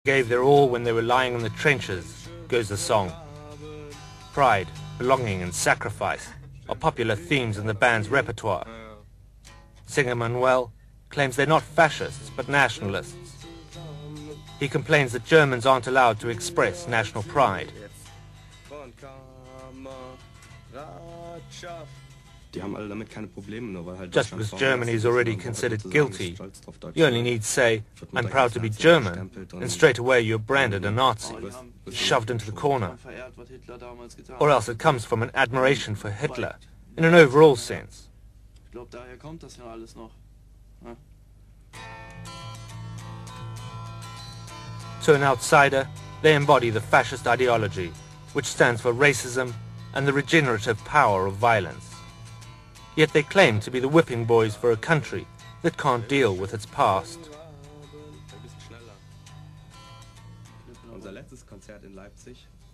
Gave their all when they were lying in the trenches, goes the song. Pride, belonging and sacrifice are popular themes in the band's repertoire. Singer Manuel claims they're not fascists but nationalists. He complains that Germans aren't allowed to express national pride. Just because Germany is already considered guilty, you only need say, "I'm proud to be German," and straight away you're branded a Nazi, shoved into the corner. Or else it comes from an admiration for Hitler, in an overall sense. To an outsider, they embody the fascist ideology, which stands for racism and the regenerative power of violence. Yet they claim to be the whipping boys for a country that can't deal with its past.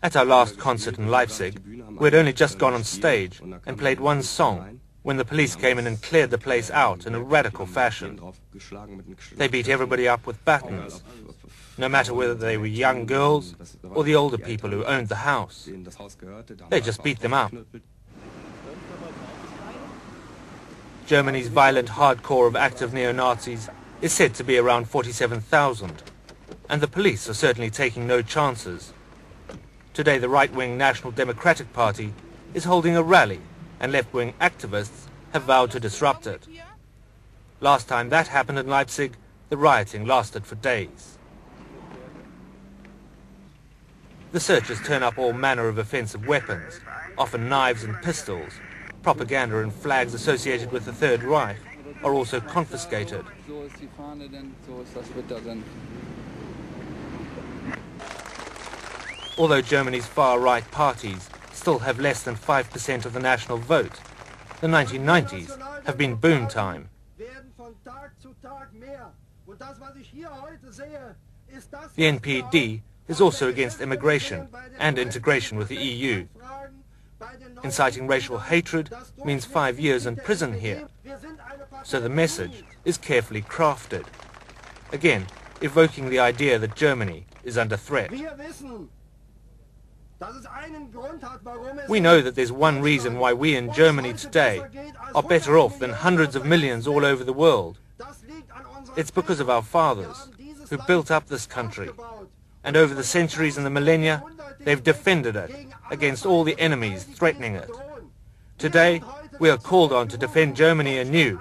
At our last concert in Leipzig, we had only just gone on stage and played one song when the police came in and cleared the place out in a radical fashion. They beat everybody up with batons, no matter whether they were young girls or the older people who owned the house. They just beat them up. Germany's violent hardcore of active neo-Nazis is said to be around 47,000, and the police are certainly taking no chances. Today the right-wing National Democratic Party is holding a rally, and left-wing activists have vowed to disrupt it. Last time that happened in Leipzig, the rioting lasted for days. The searchers turn up all manner of offensive weapons, often knives and pistols. Propaganda and flags associated with the Third Reich are also confiscated. Although Germany's far-right parties still have less than 5% of the national vote, the 1990s have been boom time. The NPD is also against immigration and integration with the EU. Inciting racial hatred means 5 years in prison here. So the message is carefully crafted, again evoking the idea that Germany is under threat. We know that there's one reason why we in Germany today are better off than hundreds of millions all over the world. It's because of our fathers, who built up this country, and over the centuries and the millennia, they've defended it against all the enemies threatening it. Today, we are called on to defend Germany anew.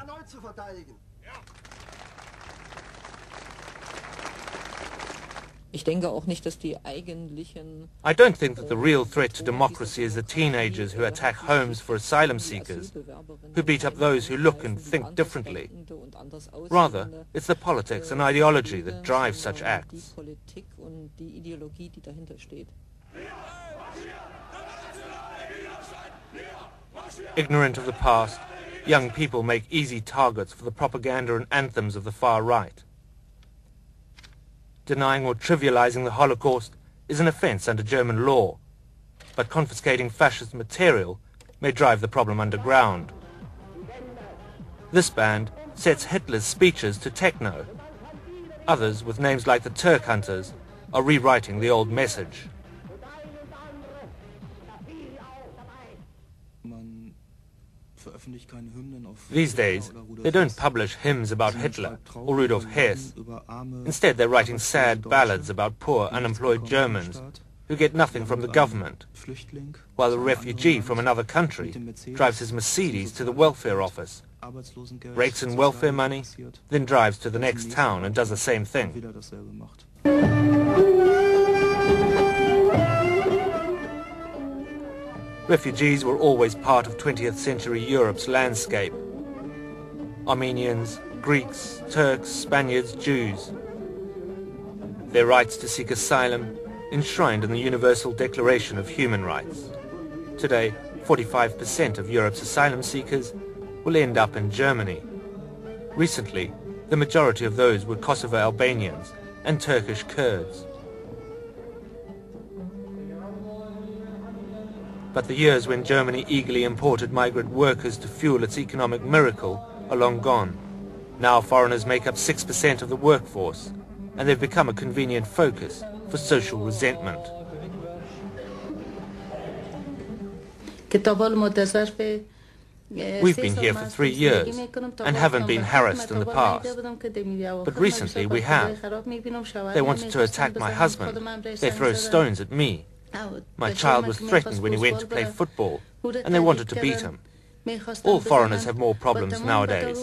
I don't think that the real threat to democracy is the teenagers who attack homes for asylum seekers, who beat up those who look and think differently. Rather, it's the politics and ideology that drive such acts. Ignorant of the past, young people make easy targets for the propaganda and anthems of the far right. Denying or trivializing the Holocaust is an offense under German law, but confiscating fascist material may drive the problem underground. This band sets Hitler's speeches to techno. Others, with names like the Turk Hunters, are rewriting the old message. These days, they don't publish hymns about Hitler or Rudolf Hess. Instead, they're writing sad ballads about poor, unemployed Germans who get nothing from the government, while a refugee from another country drives his Mercedes to the welfare office, rakes in welfare money, then drives to the next town and does the same thing. Refugees were always part of 20th century Europe's landscape. Armenians, Greeks, Turks, Spaniards, Jews. Their rights to seek asylum enshrined in the Universal Declaration of Human Rights. Today, 45% of Europe's asylum seekers will end up in Germany. Recently, the majority of those were Kosovo Albanians and Turkish Kurds. But the years when Germany eagerly imported migrant workers to fuel its economic miracle are long gone. Now foreigners make up 6% of the workforce, and they've become a convenient focus for social resentment. We've been here for 3 years and haven't been harassed in the past. But recently we have. They wanted to attack my husband. They throw stones at me. My child was threatened when he went to play football, and they wanted to beat him. All foreigners have more problems nowadays.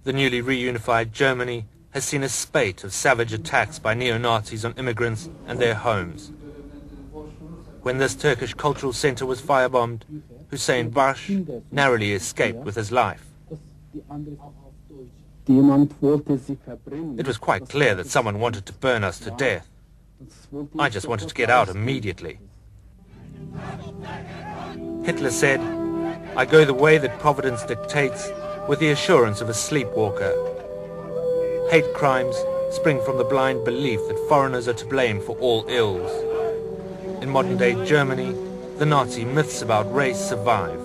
The newly reunified Germany has seen a spate of savage attacks by neo-Nazis on immigrants and their homes. When this Turkish cultural center was firebombed, Hussein Bash narrowly escaped with his life. It was quite clear that someone wanted to burn us to death. I just wanted to get out immediately. Hitler said, "I go the way that Providence dictates with the assurance of a sleepwalker." Hate crimes spring from the blind belief that foreigners are to blame for all ills. In modern-day Germany, the Nazi myths about race survive.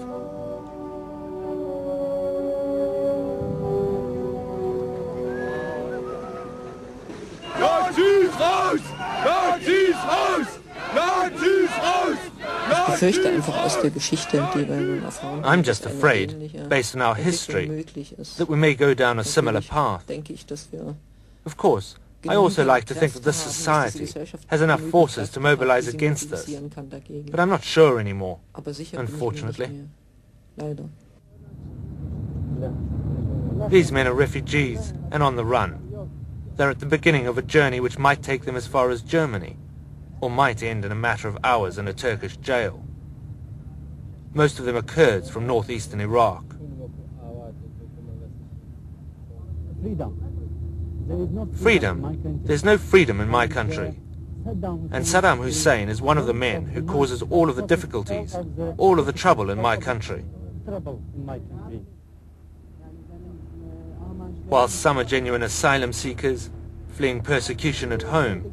Nazis raus! Nazis raus! Nazis raus! I'm just afraid, based on our history, that we may go down a similar path. Of course, I also like to think that this society has enough forces to mobilize against us, but I'm not sure anymore, unfortunately. These men are refugees and on the run. They're at the beginning of a journey which might take them as far as Germany, or might end in a matter of hours in a Turkish jail. Most of them are Kurds from northeastern Iraq. Freedom. There's no freedom in my country. And Saddam Hussein is one of the men who causes all of the difficulties, all of the trouble in my country. Whilst some are genuine asylum seekers, fleeing persecution at home,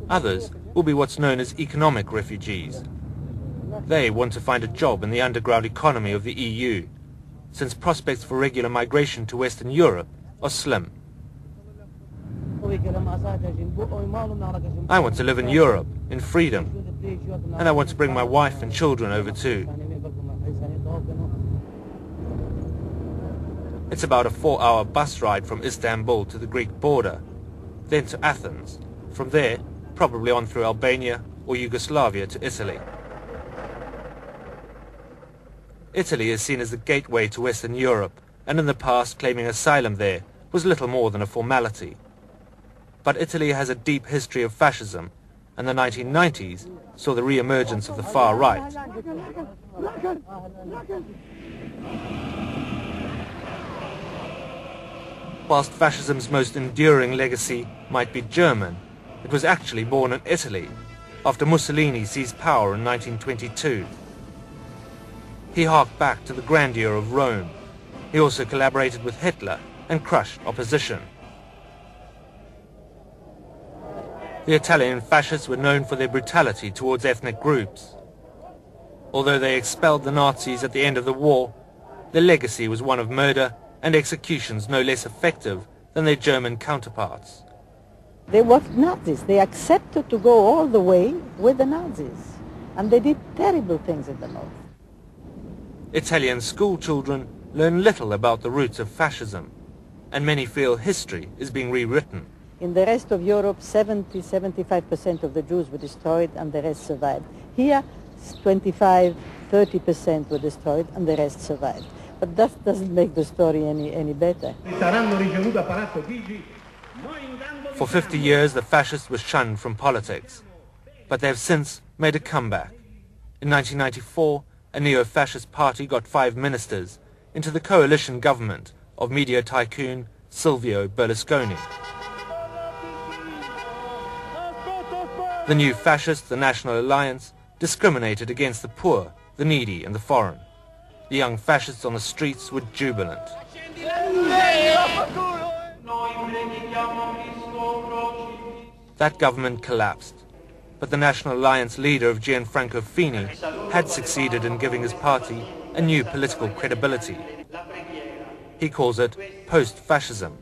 others will be what's known as economic refugees. They want to find a job in the underground economy of the EU, since prospects for regular migration to Western Europe are slim. I want to live in Europe, in freedom, and I want to bring my wife and children over too. It's about a 4-hour bus ride from Istanbul to the Greek border, then to Athens. From there, probably on through Albania or Yugoslavia to Italy. Italy is seen as the gateway to Western Europe, and in the past claiming asylum there was little more than a formality. But Italy has a deep history of fascism, and the 1990s saw the re-emergence of the far right. Whilst fascism's most enduring legacy might be German, it was actually born in Italy, after Mussolini seized power in 1922. He harked back to the grandeur of Rome. He also collaborated with Hitler and crushed opposition. The Italian fascists were known for their brutality towards ethnic groups. Although they expelled the Nazis at the end of the war, their legacy was one of murder and executions no less effective than their German counterparts. They were Nazis. They accepted to go all the way with the Nazis. And they did terrible things in the north. Italian school children learn little about the roots of fascism, and many feel history is being rewritten. In the rest of Europe, 70-75% of the Jews were destroyed and the rest survived. Here, 25-30% were destroyed and the rest survived. But that doesn't make the story any better. For 50 years, the fascists were shunned from politics, but they have since made a comeback. In 1994, a neo-fascist party got 5 ministers into the coalition government of media tycoon Silvio Berlusconi. The new fascists, the National Alliance, discriminated against the poor, the needy and the foreign. The young fascists on the streets were jubilant. That government collapsed, but the National Alliance leader of Gianfranco Fini had succeeded in giving his party a new political credibility. He calls it post-fascism.